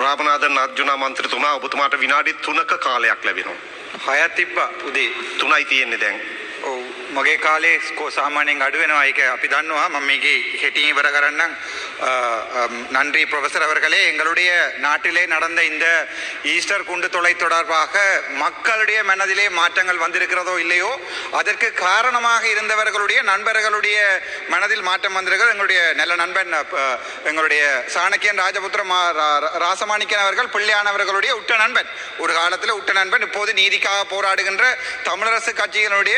රාමනාදන් අර්ජුනා මන්ත්‍රීතුමා ඔබතුමාට විනාඩි 3ක කාලයක් ලැබෙනවා. 6ක් තිබ්බා උදේ 3යි තියෙන්නේ දැන්. ඔව් මගේ කාලේ සාමාන්‍යයෙන් අඩු වෙනවා. ඒක අපි දන්නවා. මම මේකේ ஹெட்டிங் இவர කරන්නම්. நன்றி ப்ரொஃபசர் அவர்களே. எங்களுடைய நாட்டிலே நடந்த இந்த ஈஸ்டர் குண்டு தொலை தொடர்பாக மக்களுடைய மனதிலே மாற்றங்கள் வந்திருக்கிறதோ இல்லையோ அதற்கு காரணமாக இருந்தவர்களுடைய நண்பர்களுடைய மனதில் மாற்றம் வந்திருக்கிறது. எங்களுடைய நல்ல நண்பன் எங்களுடைய சாணக்கியன் ராஜபுத்திர ராசமாணிக்கன் அவர்கள் பிள்ளையானவர்களுடைய உற்ற நண்பன். ஒரு காலத்தில் உற்ற நண்பன், இப்போது நீதிக்காக போராடுகின்ற தமிழரசு கட்சியினுடைய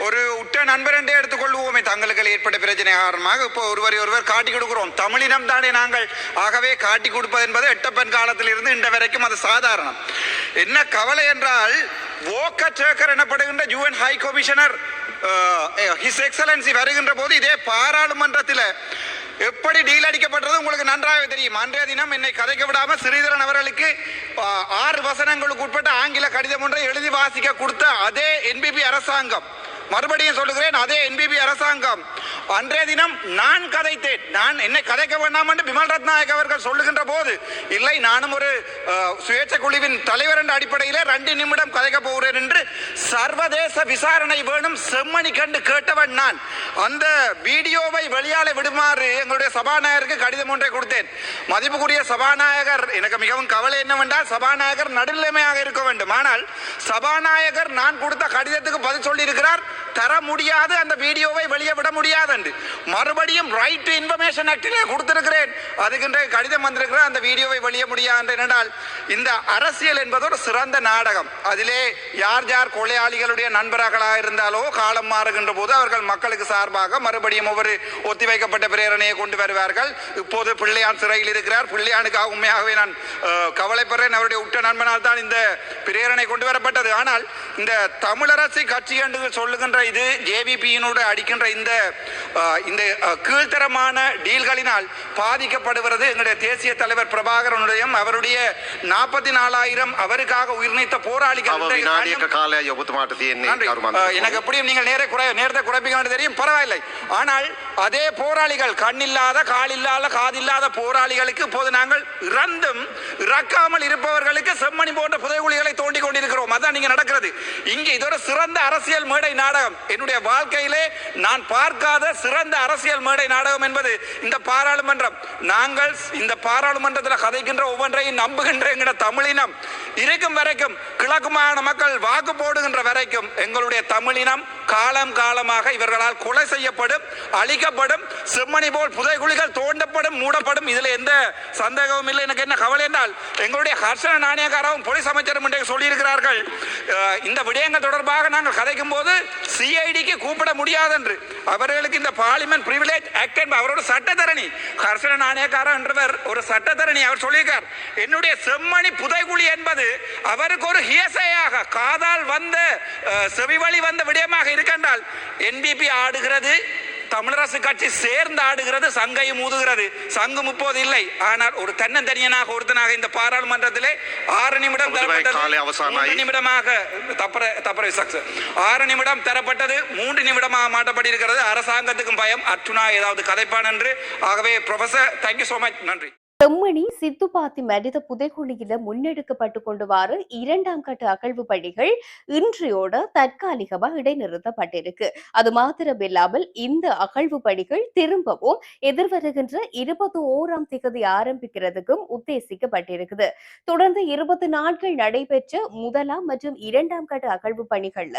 ஒரு உற்ற நண்பர் என்றே எடுத்துக்கொள்வோமே. தங்களுக்கு ஏற்பட்ட பிரச்சனை காரணமாக இப்போ ஒருவர் காட்டி கொடுக்கிறோம். தமிழினம் தானே நாங்கள். ஆகவே காட்டி கொடுப்பது என்பது எட்டப்பன் காலத்தில் இருந்து இன்று வரைக்கும் அது சாதாரணம். என்ன கவலை என்றால் வோக்கர் சேக்கர் எனப்படுகின்ற UN high commissioner his excellency வருகின்ற போது இதே பாராளுமன்றத்தில் எப்படி டீல் அடிக்கப்பட்டது உங்களுக்கு நன்றாக தெரியும். அன்றைய தினம் என்னை கதைக்க விடாமல் ஸ்ரீதரன் அவர்களுக்கு 6 வசனங்களுக்கு உட்பட்ட ஆங்கில கடிதம் ஒன்றை எழுதி வாசிக்க கொடுத்த அதே என்பிபி அரசாங்கம், மறுபடியும் சொல்லுகிறேன், அதே என்பிபி அரசாங்கம் அன்றைய தினம் நான் கதைத்தேன். நான் என்னை கதைக்க வேண்டாம் என்று பிமல் ரத்நாயக் அவர்கள் சொல்லுகின்ற போது, இல்லை நானும் ஒரு சுயேட்சை குழுவின் தலைவர் என்ற அடிப்படையிலே 2 நிமிடம் கதைக்க போகிறேன் என்று சர்வதேச விசாரணை வேணும் செம்மணி கண்டு கேட்டவன் நான். அந்த வீடியோவை வெளியால விடுமாறு எங்களுடைய சபாநாயகருக்கு கடிதம் ஒன்றை கொடுத்தேன். மதிப்புக்குரிய சபாநாயகர், எனக்கு மிகவும் கவலை என்னவென்றால் சபாநாயகர் நடுநிலைமையாக இருக்க வேண்டும். ஆனால் சபாநாயகர் நான் கொடுத்த கடிதத்துக்கு பதில் சொல்லி இருக்கிறார், தர முடியாது, அந்த வீடியோவை வெளியே விட முடியாது என்று. மறுபடியும் ரைட் டு இன்ஃபர்மேஷன் ஆக்டிலே கொடுத்திருக்கிறேன், அதுக்கின்ற கடிதம் வந்திருக்கிறார், அந்த வீடியோவை வெளியே முடியாது என்றால் இந்த அரசியல் என்பது ஒரு சிறந்த நாடகம். அதிலே யார் யார் கொலையாளிகளுடைய நண்பர்களாக இருந்தாலோ காலம் மாறுகின்ற போது அவர்கள் மக்களுக்கு சார்பாக மறுபடியும் ஒவ்வொரு ஒத்திவைக்கப்பட்ட பிரேரணையை கொண்டு வருவார்கள். இப்போது பிள்ளையான் சிறையில் இருக்கிறார். பிள்ளையானுக்காக உண்மையாகவே நான் கவலைப்படுறேன். அவருடைய உற்ற நண்பனால் தான் இந்த பிரேரணை கொண்டு வரப்பட்டது. ஆனால் இந்த தமிழரசு கட்சி என்று சொல்லுகின்ற இது ஜேவிபியினோடு அடிக்கின்ற இந்த கீழ்த்தரமான டீல்களினால் பாதிக்கப்படுகிறது எங்களுடைய தேசிய தலைவர் பிரபாகரனுடைய அவருடைய 44,000 அவருக்காக உயிர்நீத்த போராளிகள். எனக்கு எப்படியும் நீங்கள் நேரத்தை குறைப்பிக்க தெரியும், பரவாயில்லை. ஆனால் அதே போராளிகள், கண்ணில்லாத காலில்லாத காதில்லாத போராளிகளுக்கு இப்போது நாங்கள் இறந்தும் இறக்காமல் இருப்பவர்களுக்கு செம்மணி போன்ற புதைகுழிகளை தோண்டி கொண்டிருக்கிறோம். அதான் நீங்க நடக்கிறது இங்கே. இது ஒரு சிறந்த அரசியல் மேடை நாடகம். என்னுடைய வாழ்க்கையிலே நான் பார்க்காத சிறந்த அரசியல் மேடை நாடகம் என்பது இந்த பாராளுமன்றம். நாங்கள் இந்த பாராளுமன்றத்தில் கதைக்கின்ற ஒவ்வொன்றையும் நம்புகின்ற எங்கள் தமிழினம் இருக்கும் வரைக்கும், கிழக்கு மாகாண மக்கள் வாக்கு போடுகின்ற வரைக்கும் எங்களுடைய தமிழினம் காலம் காலமாக இவர்களால் கொலை செய்யப்படும், அழிக்கப்படும், செம்மணி போல் புதைகுழிகள் தோண்டப்படும், மூடப்படும். இதில் எந்த சந்தேகமும் இல்லை. எனக்கு என்ன கவலை என்றால் எங்களுடைய ஹர்ஷன நாணயக்காரவும் போலீஸ் அமைச்சரும் சொல்லியிருக்கிறார்கள், இந்த விடயங்கள் தொடர்பாக நாங்கள் கதைக்கும் போது சிஐடிக்கு கூப்பிட முடியாது என்று. அவர்களுக்கு இந்த பார்லிமெண்ட் பிரிவிலேஜ் ஆக்ட் என்பது அவரோட சட்டத்தரணி ஹர்ஷன நாணயக்காரன் என்றவர் ஒரு சட்டத்தரணி. அவர் சொல்லியிருக்கார், என்னுடைய செம்மணி புதைகுழி என்பது அவருக்கு ஒரு ஹியசையாக காதால் வந்த செவிவழி வந்த விடயமாக இருக்கின்றால் என்பிபி ஆடுகிறது, தமிழரசு கட்சி சேர்ந்து ஆடுகிறது, சங்கையும் ஊதுகிறது. சங்கம் இப்போது இல்லை, ஆனால் ஒரு தன்னந்தனியனாக ஒருத்தனாக இந்த பாராளுமன்றத்திலே 6 நிமிடம் நிமிடமாக 6 நிமிடம் தரப்பட்டது, 3 நிமிடமாக மாட்டப்படி இருக்கிறது. அரசாங்கத்துக்கும் பயம், அர்ச்சுனா ஏதாவது கதைப்பான் என்று. ஆகவே ப்ரொஃபசர், தேங்க்யூ சோ மச், நன்றி. செம்மணி சித்துப்பாத்தி மனித புதைகுழியில முன்னெடுக்கப்பட்டு கொண்டுவாறு 2ஆம் கட்ட அகழ்வு பணிகள் இன்றையோட தற்காலிகமாக இடைநிறுத்தப்பட்டிருக்கு. அது மாத்திரமில்லாமல் இந்த அகழ்வு பணிகள் திரும்பவும் எதிர்வருகின்ற 21ஆம் திகதி ஆரம்பிக்கிறதுக்கும் உத்தேசிக்கப்பட்டிருக்குது. தொடர்ந்து 20 நாட்கள் நடைபெற்ற 1ஆம் மற்றும் 2ஆம் கட்ட அகழ்வு பணிகள்ல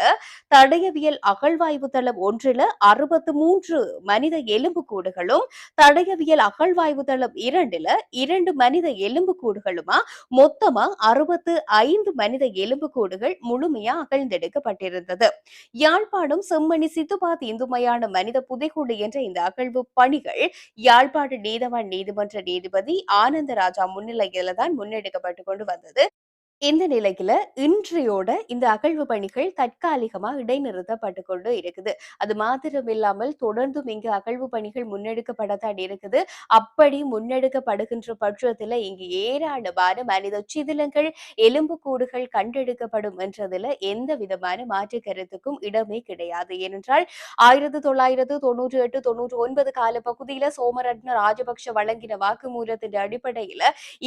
தடயவியல் அகழ்வாய்வு தளம் 1ல 63 மனித எலும்புக்கூடுகளும், தடயவியல் அகழ்வாய்வு தளம் 2ல 2 மனித எலும்புக்கூடுகளுமா மொத்தமா 65 மனித எலும்புக்கூடுகள் முழுமையா அகழ்ந்தெடுக்கப்பட்டிருந்தது. யாழ்ப்பாணம் செம்மணி சித்துப்பாத்தி இந்து மயான மனித புதைகுழி என்ற இந்த அகழ்வு பணிகள் யாழ்ப்பாண நீதவான் நீதிமன்ற நீதிபதி ஆனந்தராஜா முன்னிலையில்தான் முன்னெடுக்கப்பட்டு கொண்டு வந்தது. இந்த நிலையில இன்றையோட இந்த அகழ்வு பணிகள் தற்காலிகமா இடைநிறுத்தப்பட்டு கொண்டு இருக்குது. அது மாத்திரமில்லாமல் தொடர்ந்தும் இங்கு அகழ்வு பணிகள் முன்னெடுக்கப்படத்தான் இருக்குது. அப்படி முன்னெடுக்கப்படுகின்ற பட்சத்துல இங்கு ஏராளமான மனித சிதிலங்கள், எலும்புக்கூடுகள் கண்டெடுக்கப்படும் என்றதுல எந்த விதமான மாற்று கருத்துக்கும் இடமே கிடையாது. ஏனென்றால் 1998, 99 கால பகுதியில சோமரட்ன ராஜபக்ஷ வழங்கின வாக்குமூலத்தின் அடிப்படையில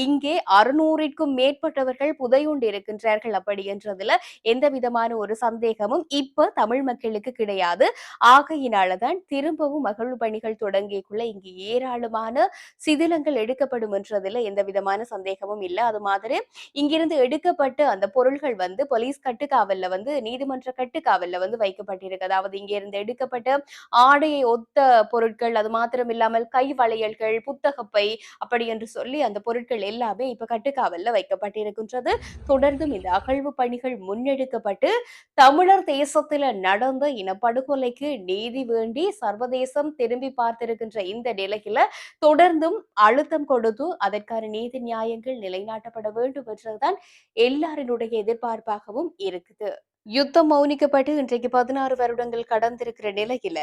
இங்கே 600ற்கும் மேற்பட்டவர்கள் புதையுண்டு இருக்கின்றார்கள் அப்படி என்றதுல எந்த விதமான ஒரு சந்தேகமும் இப்ப தமிழ் மக்களுக்கு கிடையாது. ஆகையினாலதான் திரும்பவும் அகழ்வு பணிகள் தொடங்கியக்குள்ள இங்கு ஏராளமான சிதிலங்கள் எடுக்கப்படும் என்றதுல எந்த விதமான சந்தேகமும் இல்ல. அது மாதிரி இங்கிருந்து எடுக்கப்பட்ட அந்த பொருள்கள் வந்து போலீஸ் கட்டுக்காவல்ல வந்து நீதிமன்ற கட்டுக்காவல்ல வந்து வைக்கப்பட்டிருக்கு. அதாவது இங்கிருந்து எடுக்கப்பட்ட ஆடையை ஒத்த பொருட்கள், அது மாத்திரம் இல்லாமல் கை வளையல்கள், புத்தகப்பை அப்படி என்று சொல்லி அந்த பொருட்கள் எல்லாமே இப்ப கட்டுக்காவல்ல வைக்கப்பட்டிருக்கின்றது. தொடர்ந்தும் இந்த அகழ்வு பணிகள் முன்னெடுக்கப்பட்டு தமிழர் தேசத்தில நடந்த இனப்படுகொலைக்கு நீதி வேண்டி சர்வதேசம் திரும்பி பார்த்திருக்கின்ற இந்த நிலையில தொடர்ந்தும் அழுத்தம் கொடுத்து அதற்கான நீதி நியாயங்கள் நிலைநாட்டப்பட வேண்டும் என்றுதான் எல்லாரினுடைய எதிர்பார்ப்பாகவும் இருக்குது. யுத்தம் மௌனிக்கப்பட்டு இன்றைக்கு 16 வருடங்கள் கடந்திருக்கிற நிலையில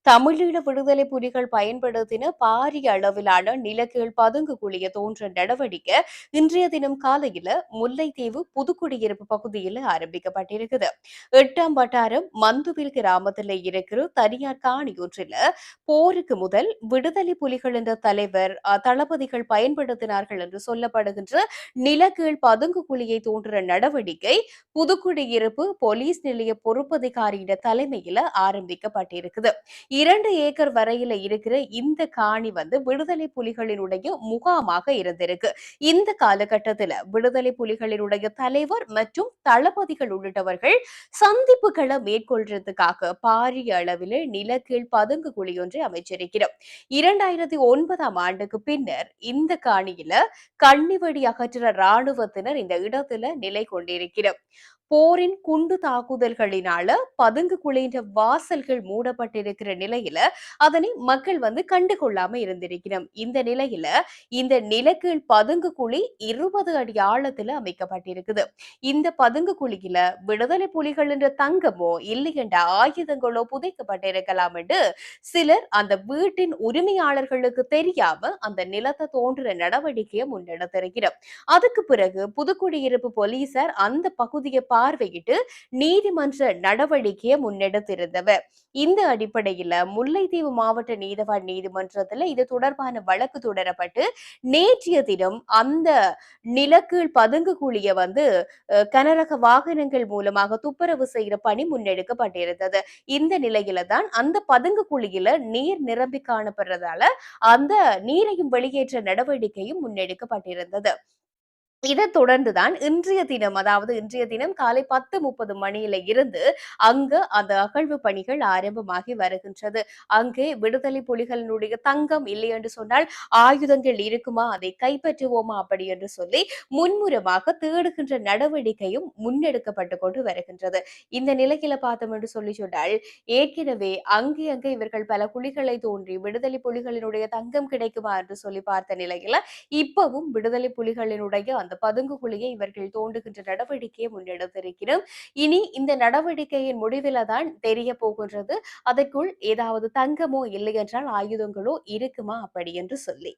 தமிழீழ விடுதலை புலிகள் பயன்படுத்தின பாரிய அளவிலான நிலக்கீழ் பதுங்கு குழிய தோன்ற நடவடிக்கை இன்றைய தினம் காலையில முல்லைத்தீவு புதுக்குடியிருப்பு பகுதியில் ஆரம்பிக்கப்பட்டிருக்குது. 8ஆம் வட்டாரம் மந்துவில் கிராமத்தில் இருக்கிற தனியார் காணியொன்றில போருக்கு முதல் விடுதலை புலிகள் என்ற தலைவர் தளபதிகள் பயன்படுத்தினார்கள் என்று சொல்லப்படுகின்ற நிலக்கீழ் பதுங்கு குழியை தோன்ற நடவடிக்கை புதுக்குடியிருப்பு போலீஸ் நிலைய பொறுப்பதிகாரியின் தலைமையில ஆரம்பிக்கப்பட்டிருக்குது. 2 ஏக்கர் வரையில இருக்கிற இந்த காணி வந்து விடுதலை புலிகளினுடைய முகாமாக இருந்திருக்கு. இந்த காலகட்டத்தில் விடுதலை புலிகளினுடைய தலைவர் மற்றும் தளபதிகள் உள்ளிட்டவர்கள் சந்திப்புகளை மேற்கொள்றதுக்காக பாரிய அளவில் நிலக்கீழ் பதுங்கு குழி ஒன்றை அமைச்சிருக்கிறோம். 2009ஆம் ஆண்டுக்கு பின்னர் இந்த காணியில கண்ணிவெடி அகற்ற ராணுவத்தினர் இந்த இடத்துல நிலை கொண்டிருக்கிறோம். போரின் குண்டு தாக்குதல்களினால பதுங்கு குழின்ற வாசல்கள் மூடப்பட்டிருக்கிற நிலையில அதனை மக்கள் வந்து கண்டுகொள்ளாம இருந்திருக்கிறோம். இந்த நிலையில இந்த நிலக்கீழ் பதுங்கு குழி 20 அடி ஆழத்துல அமைக்கப்பட்டிருக்குது. இந்த பதுங்கு குழியில விடுதலை புலிகள் என்ற தங்கமோ இல்லை என்ற ஆயுதங்களோ புதைக்கப்பட்டிருக்கலாம் என்று சிலர் அந்த வீட்டின் உரிமையாளர்களுக்கு தெரியாம அந்த நிலத்தை தோன்ற நடவடிக்கையை முன்னெடுத்திருக்கிறோம். அதுக்கு பிறகு புதுக்குடியிருப்பு போலீசார் அந்த பகுதியை பார்வையிட்டு நீதிமன்ற நடவடிக்கையை முன்னெடுத்திருந்தவர். இந்த அடிப்படையில முல்லைத்தீவு மாவட்ட நீதவான் நீதிமன்றத்துல இது தொடர்பான வழக்கு தொடரப்பட்டு நேற்றைய தினம் அந்த நிலக்கீழ் பதுங்கு குழிய வந்து கனரக வாகனங்கள் மூலமாக துப்புரவு செய்கிற பணி முன்னெடுக்கப்பட்டிருந்தது. இந்த நிலையில தான் அந்த பதுங்கு குழியில நீர் நிரம்பி காணப்படுறதால அந்த நீரையும் வெளியேற்ற நடவடிக்கையும் முன்னெடுக்கப்பட்டிருந்தது. இதை தொடர்ந்துதான் இன்றைய தினம், அதாவது இன்றைய தினம் காலை 10:30 மணியில இருந்து அங்க அந்த அகழ்வு பணிகள் ஆரம்பமாகி வருகின்றது. அங்கே விடுதலை புலிகளினுடைய தங்கம் இல்லை என்று சொன்னால் ஆயுதங்கள் இருக்குமா, அதை கைப்பற்றுவோமா அப்படி என்று சொல்லி முன்முறமாக தேடுகின்ற நடவடிக்கையும் முன்னெடுக்கப்பட்டு கொண்டு வருகின்றது. இந்த நிலையில பார்த்தோம் என்று சொல்லி சொன்னால் ஏற்கனவே அங்கே இவர்கள் பல குழிகளை தோன்றி விடுதலை புலிகளினுடைய தங்கம் கிடைக்குமா என்று சொல்லி பார்த்த நிலையில இப்பவும் விடுதலை புலிகளினுடைய அந்த பதுங்கு குழியை இவர்கள் தோண்டுகின்ற நடவடிக்கையை முன்னெடுத்திருக்கிறோம். இனி இந்த நடவடிக்கையின் முடிவில தான் தெரிய போகின்றது அதற்குள் ஏதாவது தங்கமோ இல்லை என்றால் ஆயுதங்களோ இருக்குமா அப்படி என்று சொல்லி